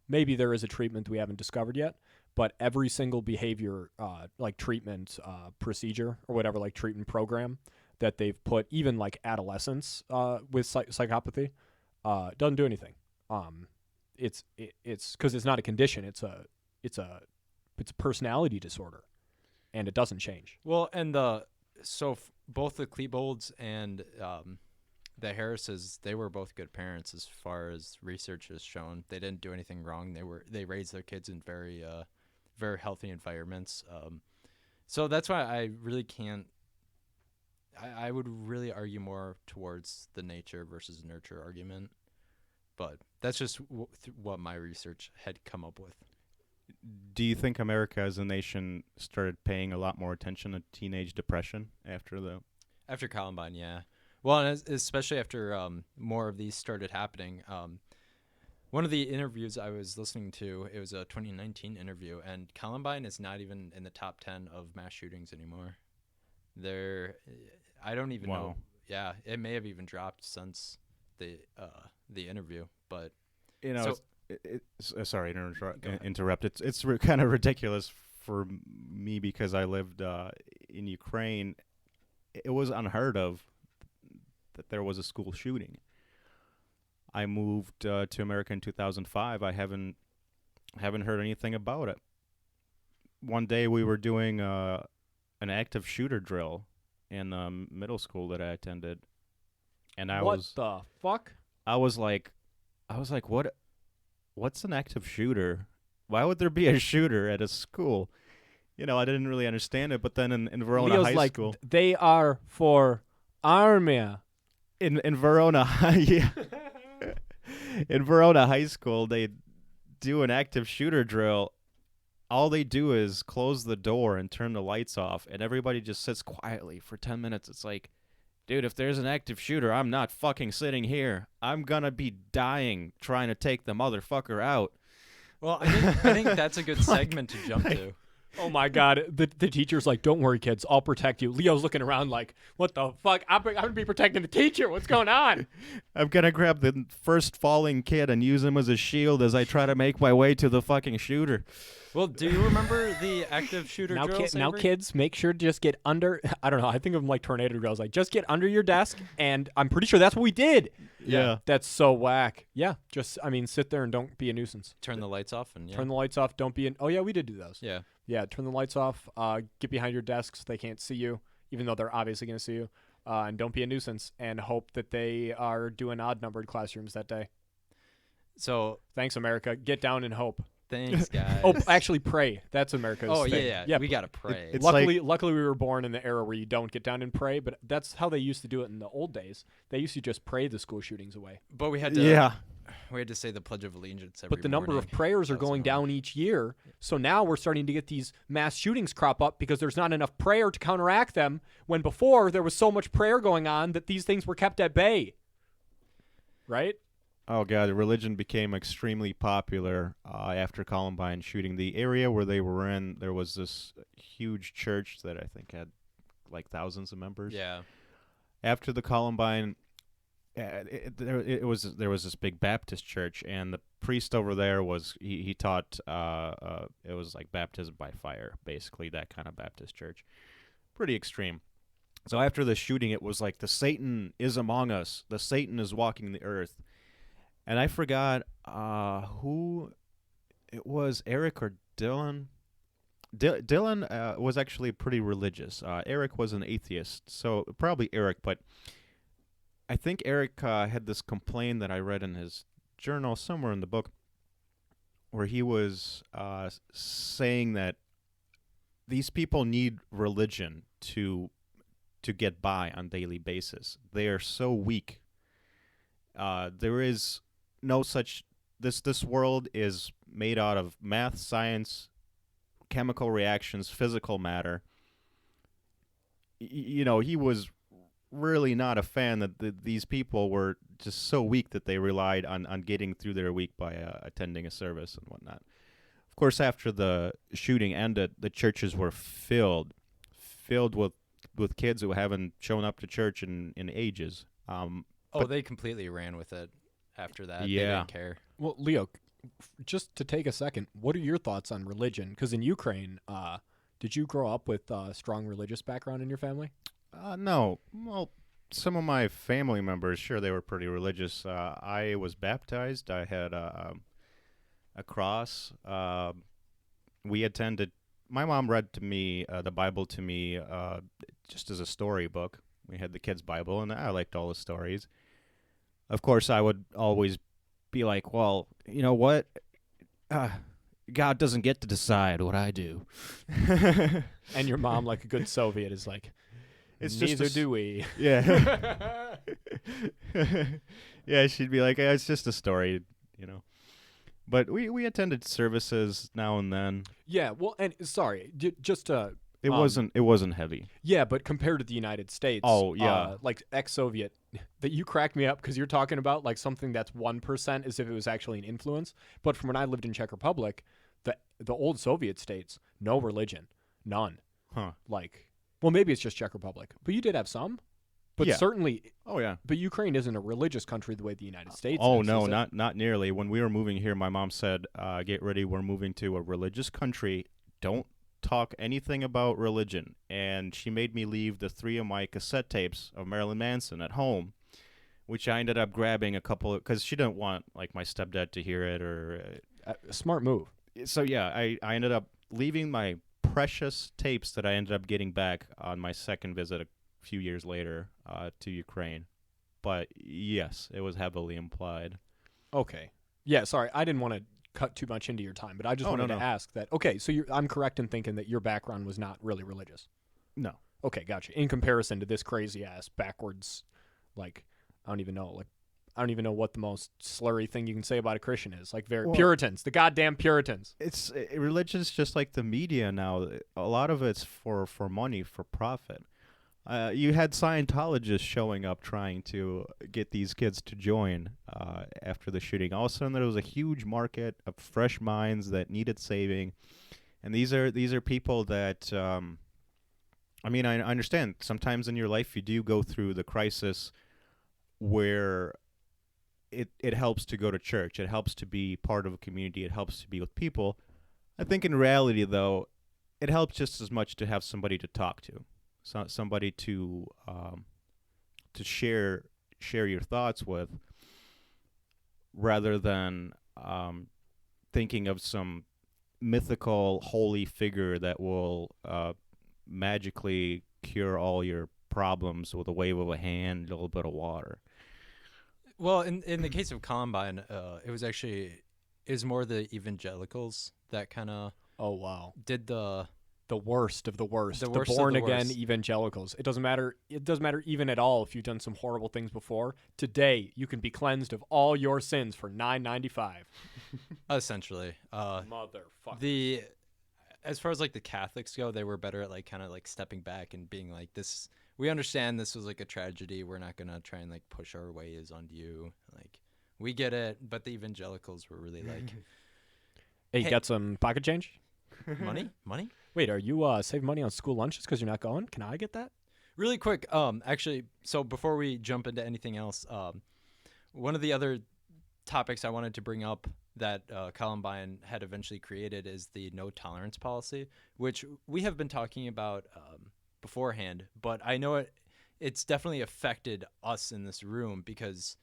maybe there is a treatment we haven't discovered yet, but every single behavior like treatment procedure or whatever, like treatment program that they've put, even like adolescents with psychopathy, doesn't do anything. It's because it's not a condition. It's a personality disorder, and it doesn't change. Well, and both the Klebold's and the Harrises, they were both good parents as far as research has shown. They didn't do anything wrong. They raised their kids in very very healthy environments. So that's why I really can't. I would really argue more towards the nature versus nurture argument. But that's just what my research had come up with. Do you think America as a nation started paying a lot more attention to teenage depression after Columbine? Yeah. Well, and especially after more of these started happening. One of the interviews I was listening to, it was a 2019 interview, and Columbine is not even in the top 10 of mass shootings anymore. I don't even know. Yeah, it may have even dropped since the interview, but sorry to interrupt. It's kind of ridiculous for me because I lived in Ukraine. It was unheard of that there was a school shooting. I moved to America in 2005. I haven't heard anything about it. One day we were doing an active shooter drill in middle school that I attended, and what the fuck? I was like, what's an active shooter? Why would there be a shooter at a school? I didn't really understand it. But then in Verona High School, they are for army. In Verona, yeah. In Verona High School, they do an active shooter drill. All they do is close the door and turn the lights off, and everybody just sits quietly for 10 minutes. It's like, dude, if there's an active shooter, I'm not fucking sitting here. I'm gonna be dying trying to take the motherfucker out. Well, I think that's a good segment to jump to. Oh my God, the teacher's like, don't worry, kids, I'll protect you. Leo's looking around like, what the fuck? I'm gonna be protecting the teacher. What's going on? I'm gonna grab the first falling kid and use him as a shield as I try to make my way to the fucking shooter. Well, do you remember the active shooter drills? Now, kids, make sure to just get under. I don't know. I think of them like tornado drills. Like, just get under your desk, and I'm pretty sure that's what we did. Yeah. That's so whack. Yeah, sit there and don't be a nuisance. Turn the lights off and turn the lights off. Don't be oh yeah, we did do those. Yeah. Yeah, turn the lights off. Get behind your desks. They can't see you, even though they're obviously going to see you. And don't be a nuisance. And hope that they are doing odd-numbered classrooms that day. So thanks, America. Get down and hope. Thanks, guys. Oh, actually, pray. That's America's thing. Yeah. We gotta pray. Luckily, we were born in the era where you don't get down and pray. But that's how they used to do it in the old days. They used to just pray the school shootings away. But we had to say the Pledge of Allegiance every But the number of prayers are going down each year. So now we're starting to get these mass shootings crop up because there's not enough prayer to counteract them, when before there was so much prayer going on that these things were kept at bay. Right? Oh, God, religion became extremely popular after Columbine shooting. The area where they were in, there was this huge church that I think had like thousands of members. Yeah. After the Columbine, there was this big Baptist church, and the priest over there was he taught it was like baptism by fire, basically that kind of Baptist church. Pretty extreme. So after the shooting, it was like the Satan is among us. The Satan is walking the earth. And I forgot who it was, Eric or Dylan. Dylan was actually pretty religious. Eric was an atheist, so probably Eric. But I think Eric had this complaint that I read in his journal somewhere in the book, where he was saying that these people need religion to get by on daily basis. They are so weak. There is no such this world is made out of math, science, chemical reactions, physical matter. You know, he was really not a fan that these people were just so weak that they relied on getting through their week by attending a service and whatnot. Of course, after the shooting ended, the churches were filled with kids who haven't shown up to church in ages. They completely ran with it after that. Yeah. They didn't care. Well, Leo, just to take a second, what are your thoughts on religion? Because in Ukraine, did you grow up with a strong religious background in your family? No. Well, some of my family members, sure, they were pretty religious. I was baptized. I had a cross. We attended. My mom read to me the Bible to me just as a storybook. We had the kids' Bible, and I liked all the stories. Of course, I would always be like, well, you know what? God doesn't get to decide what I do. And your mom, like a good Soviet, is like, It's neither just do we. Yeah. Yeah, she'd be like, it's just a story, you know. But we attended services now and then. Yeah, well, and sorry, just to... It wasn't heavy. Yeah, but compared to the United States, Oh, yeah. like ex-Soviet, that you crack me up because you're talking about like something that's 1% as if it was actually an influence. But from when I lived in Czech Republic, the old Soviet states, no religion, none. Huh. Like, well, maybe it's just Czech Republic, but you did have some. But Yeah. certainly, Oh, yeah. but Ukraine isn't a religious country the way the United States Oh, is. no, is it? not nearly. When we were moving here, my mom said, get ready, we're moving to a religious country. Don't talk anything about religion. And she made me leave the 3 of my cassette tapes of Marilyn Manson at home, which I ended up grabbing a couple of, because she didn't want like my stepdad to hear it or A smart move. so yeah, I ended up leaving my precious tapes that I ended up getting back on my second visit a few years later to Ukraine. But yes, it was heavily implied. Okay. Yeah, sorry, I didn't want to cut too much into your time, but I just Oh, wanted no, to no. ask that. Okay, so I'm correct in thinking that your background was not really religious. No. Okay, gotcha. In comparison to this crazy ass backwards, like I don't even know what the most slurry thing you can say about a Christian is. Like Well- Puritans, the goddamn Puritans. It's religion's just like the media now. A lot of it's for money, for profit. You had Scientologists showing up trying to get these kids to join after the shooting. All of a sudden, there was a huge market of fresh minds that needed saving, and these are people that. I mean, I understand. Sometimes in your life, you do go through the crisis where it helps to go to church. It helps to be part of a community. It helps to be with people. I think in reality, though, it helps just as much to have somebody to talk to. Somebody to share your thoughts with, rather than thinking of some mythical holy figure that will magically cure all your problems with a wave of a hand, and a little bit of water. Well, in the case of Columbine, it was more the evangelicals that kind of Oh wow. did the worst of the worst. The The worst of born the again worst. evangelicals. It doesn't matter even at all if you've done some horrible things before. Today you can be cleansed of all your sins for $9.95. essentially. Motherfucker. As far as like the Catholics go, they were better at like kind of like stepping back and being like, this, we understand this was like a tragedy. We're not gonna try and like push our ways onto you. Like, we get it. But the evangelicals were really like, Hey, Hey. got some pocket change? money. Wait, are you saving money on school lunches because you're not going? Can I get that? Really quick, actually, so before we jump into anything else, one of the other topics I wanted to bring up that Columbine had eventually created is the no tolerance policy, which we have been talking about beforehand. But I know it's definitely affected us in this room, because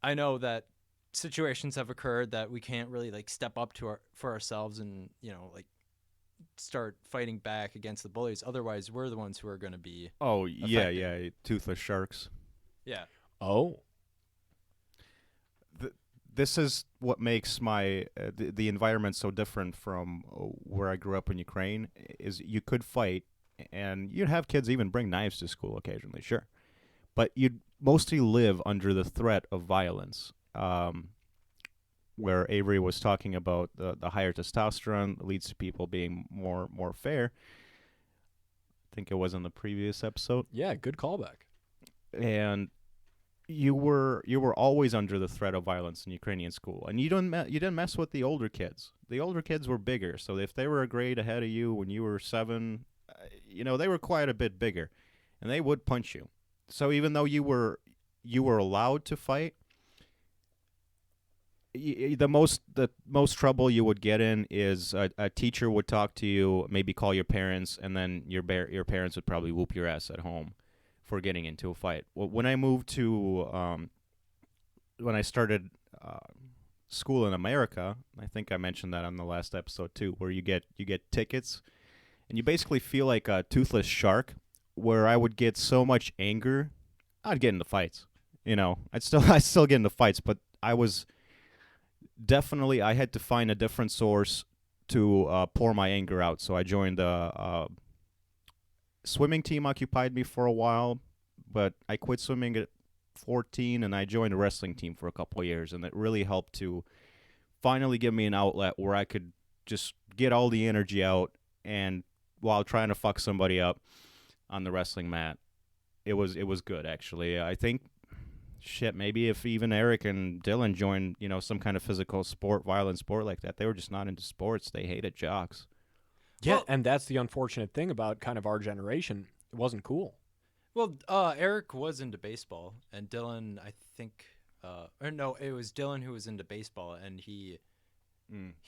I know that situations have occurred that we can't really like step up to for ourselves and, you know, like start fighting back against the bullies. Otherwise, we're the ones who are going to be Oh, yeah, affected. yeah, toothless sharks. Yeah. Oh. This is what makes my the environment so different from where I grew up in Ukraine. Is you could fight, and you'd have kids even bring knives to school occasionally, sure, but you'd mostly live under the threat of violence. Where Avery was talking about the higher testosterone leads to people being more fair. I think it was in the previous episode. Yeah, good callback. And you were always under the threat of violence in Ukrainian school, and you didn't mess with the older kids. The older kids were bigger, so if they were a grade ahead of you when you were 7, they were quite a bit bigger, and they would punch you. So even though you were allowed to fight, the most trouble you would get in is a teacher would talk to you, maybe call your parents, and then your parents would probably whoop your ass at home for getting into a fight. Well, when I moved to when I started school in America, I think I mentioned that on the last episode too, where you get tickets, and you basically feel like a toothless shark. Where I would get so much anger, I'd get into fights. I'd still get into fights, but I had to find a different source to pour my anger out. So I joined the swimming team. Occupied me for a while, but I quit swimming at 14, and I joined a wrestling team for a couple of years, and it really helped to finally give me an outlet where I could just get all the energy out, and while trying to fuck somebody up on the wrestling mat. It was good, actually. I think, maybe if even Eric and Dylan joined, some kind of physical sport, violent sport like that, they were just not into sports. They hated jocks. Yeah, Well, and that's the unfortunate thing about kind of our generation. It wasn't cool. Well, Eric was into baseball, and Dylan, I think, or no, it was Dylan who was into baseball, and he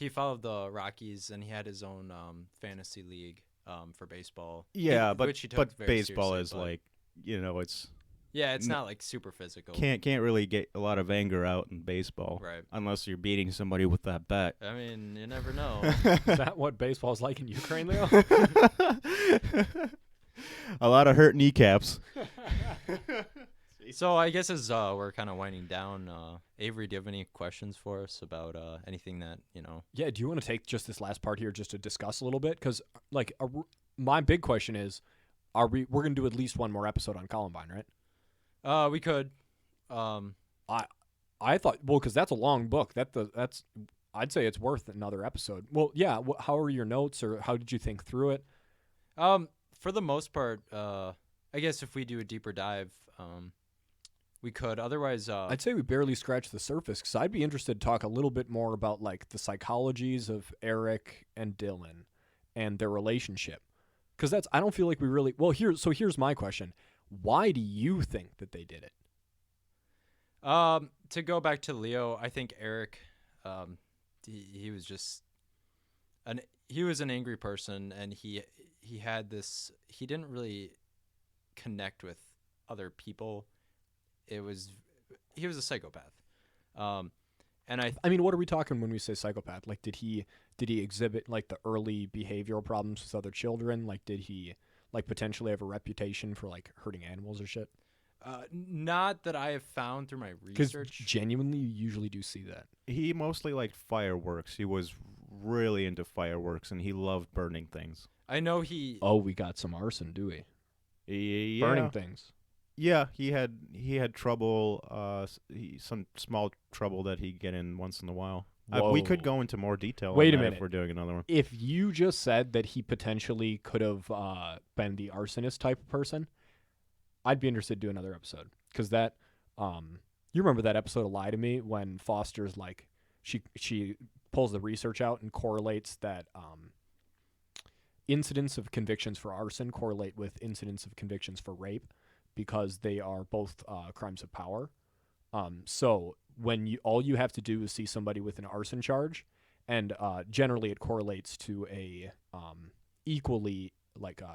followed the Rockies, and he had his own fantasy league for baseball. Yeah, which he took very baseball seriously, is but- like, it's it's not like super physical. can't really get a lot of anger out in baseball, Right. unless you're beating somebody with that bat. I mean, you never know. Is that what baseball's like in Ukraine, Leo? A lot of hurt kneecaps. So I guess as we're kind of winding down, Avery, do you have any questions for us about anything that, Yeah, do you want to take just this last part here just to discuss a little bit? Because, my big question is, we're going to do at least one more episode on Columbine, right? We could. I thought, because that's a long book. That's I'd say it's worth another episode. Well, yeah, how are your notes, or how did you think through it? For the most part, I guess if we do a deeper dive, we could. Otherwise, I'd say we barely scratched the surface, because I'd be interested to talk a little bit more about like the psychologies of Eric and Dylan and their relationship, because I don't feel like we really. Well, here's my question: why do you think that they did it? to go back to Leo, I think Eric, he was just he was an angry person, and he had this. He didn't really connect with other people. He was a psychopath. And I mean, what are we talking when we say psychopath? Like, did he exhibit like the early behavioral problems with other children? Like, did he like potentially have a reputation for like hurting animals or shit? Not that I have found through my Because research. genuinely, you usually do see that. He mostly liked fireworks. He was really into fireworks, and he loved burning things. I know he. Oh, we got some arson, do we? Yeah. Burning things. Yeah, he had trouble, some small trouble that he'd get in once in a while. We could Whoa. go into more detail. Wait on a that minute. if we're doing another one. If you just said that he potentially could have been the arsonist type of person, I'd be interested to do another episode. Because that, you remember that episode of Lie to Me when Foster's like, she pulls the research out and correlates that incidents of convictions for arson correlate with incidents of convictions for rape because they are both crimes of power. So when all you have to do is see somebody with an arson charge, and generally it correlates to a equally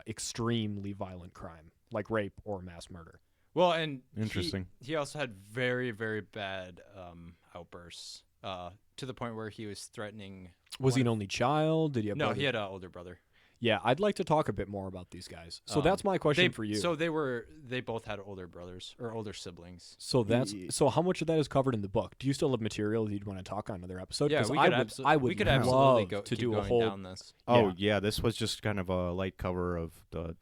extremely violent crime like rape or mass murder. Well, and Interesting. He also had very, very bad outbursts to the point where he was threatening. Was he an only child? Did he have No, brothers? he had an older brother. Yeah, I'd like to talk a bit more about these guys. So that's my question for you. So they both had older brothers or older siblings. So so how much of that is covered in the book? Do you still have material that you'd want to talk on another episode? Yeah, 'Cause I would we could love absolutely to keep do a going whole. down this. Oh yeah, this was just kind of a light cover of the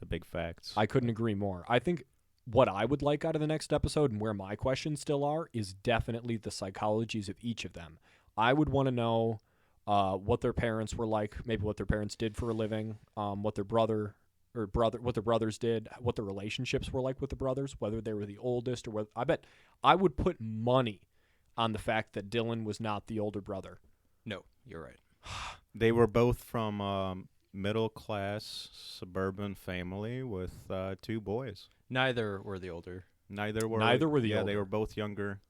big facts. I couldn't agree more. I think what I would like out of the next episode and where my questions still are is definitely the psychologies of each of them. I would want to know what their parents were like, maybe what their parents did for a living, what their what their brothers did, what their relationships were like with the brothers, whether they were the oldest or whether. I bet I would put money on the fact that Dylan was not the older brother. No, you're right. They were both from middle class suburban family with 2 boys. Neither were the older. Neither were the yeah, older. they were both younger.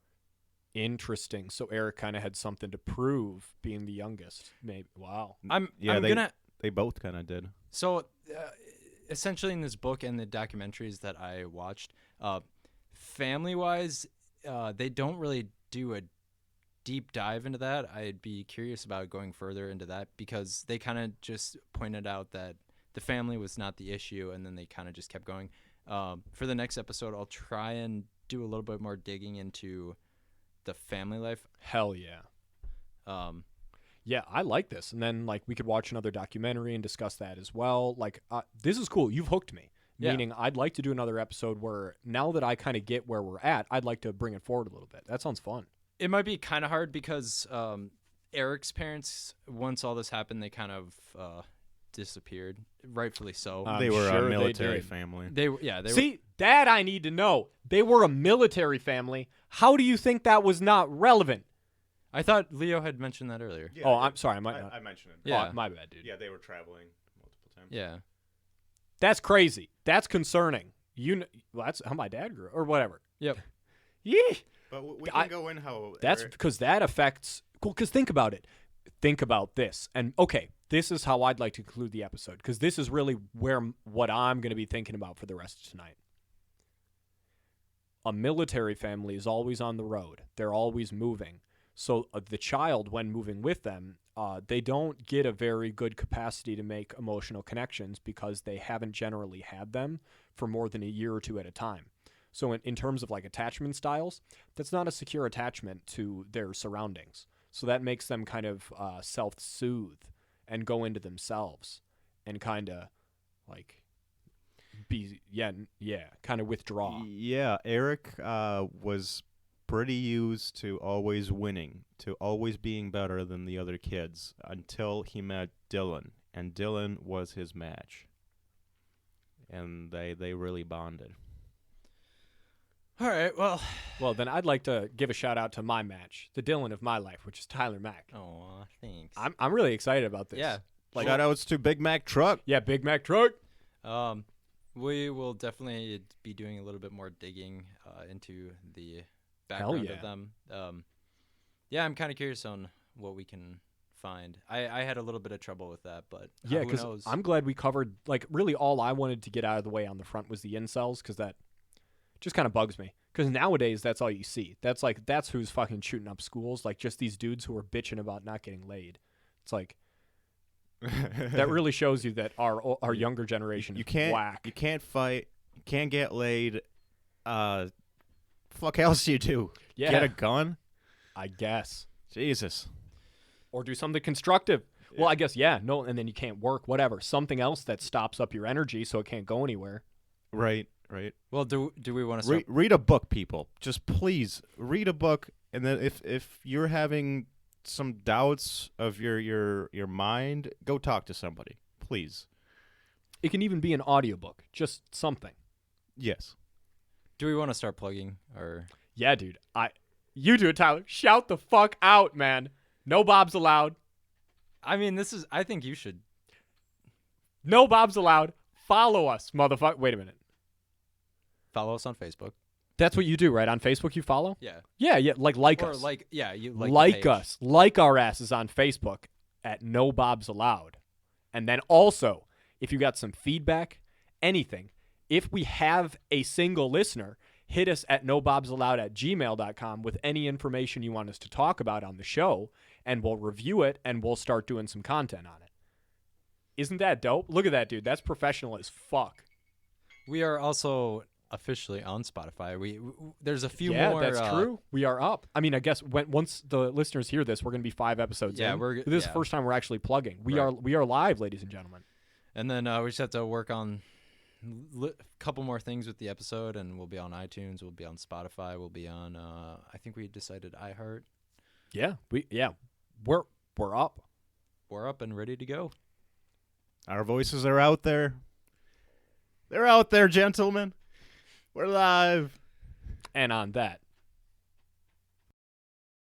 Interesting. So Eric kind of had something to prove being the youngest. Maybe. Wow. I'm they gonna. They both kind of did. So, essentially, in this book and the documentaries that I watched, family-wise, they don't really do a deep dive into that. I'd be curious about going further into that because they kind of just pointed out that the family was not the issue, and then they kind of just kept going. For the next episode, I'll try and do a little bit more digging into the family life. Hell yeah. Yeah, I like this. And then we could watch another documentary and discuss that as well. This is cool. You've hooked me. Yeah. Meaning I'd like to do another episode where now that I kind of get where we're at, I'd like to bring it forward a little bit. That sounds fun. It might be kind of hard because Eric's parents, once all this happened, they kind of disappeared, rightfully so. They were sure a they military did. family. They were. See, that I need to know. They were a military family. How do you think that was not relevant? I thought Leo had mentioned that earlier. Yeah, I'm sorry. I might not. I mentioned it. Yeah. Oh, my bad, dude. Yeah, they were traveling multiple times. Yeah. That's crazy. That's concerning. That's how my dad grew, or whatever. Yep. Yeah. But we can go in how That's because that affects. Cool. Because think about it. Think about this. And okay, this is how I'd like to conclude the episode because this is really what I'm going to be thinking about for the rest of tonight. A military family is always on the road. They're always moving. So the child, when moving with them, they don't get a very good capacity to make emotional connections because they haven't generally had them for more than a year or two at a time. So in terms of attachment styles, that's not a secure attachment to their surroundings. So that makes them kind of self-soothe and go into themselves and kind of kind of withdraw. Yeah, Eric was pretty used to always winning, to always being better than the other kids until he met Dylan, and Dylan was his match. And they really bonded. All right. Well, then I'd like to give a shout out to my match, the Dylan of my life, which is Tyler Mack. oh, thanks. I'm really excited about this. Yeah. Shout outs to Big Mac Truck. Yeah, Big Mac Truck. We will definitely be doing a little bit more digging into the background of them. Yeah, I'm kind of curious on what we can find. I had a little bit of trouble with that, but Yeah, who because knows? I'm glad we covered, really all I wanted to get out of the way on the front was the incels, because that just kind of bugs me. Because nowadays, that's all you see. That's who's fucking shooting up schools, just these dudes who are bitching about not getting laid. It's that really shows you that our younger generation You is can't whack. You can't fight. You can't get laid. Fuck else you do? Yeah. Get a gun? I guess. Jesus. Or do something constructive. Well, I guess, no, and then you can't work, whatever. Something else that stops up your energy so it can't go anywhere. Right. Well, do we want to start? Read a book, people. Just please read a book, and then if you're having some doubts of your mind, go talk to somebody, please. It can even be an audiobook, just something. Yes. Do we want to start plugging or? Yeah, dude. You do it, Tyler. Shout the fuck out, man. No Bobs allowed. I mean, I think you should. No Bobs allowed. Follow us, motherfucker. Wait a minute. Follow us on Facebook. That's what you do, right? On Facebook, you follow? Yeah. Yeah, like Or us. you like the Like page. us. Like our asses on Facebook at No Bobs Allowed. And then also, if you got some feedback, anything, if we have a single listener, hit us at nobobsallowed@gmail.com with any information you want us to talk about on the show, and we'll review it and we'll start doing some content on it. Isn't that dope? Look at that, dude. That's professional as fuck. We are also officially on Spotify. There's a few Yeah, more. that's true. We are up. I mean, I guess once the listeners hear this, we're going to be 5 episodes Yeah, in. we're- This is yeah. the first time we're actually plugging. We Right. are live, ladies and gentlemen. And then we just have to work on a couple more things with the episode, and we'll be on iTunes. We'll be on Spotify. We'll be on. I think we decided iHeart. Yeah, we're up. We're up and ready to go. Our voices are out there. They're out there, gentlemen. We're live. And on that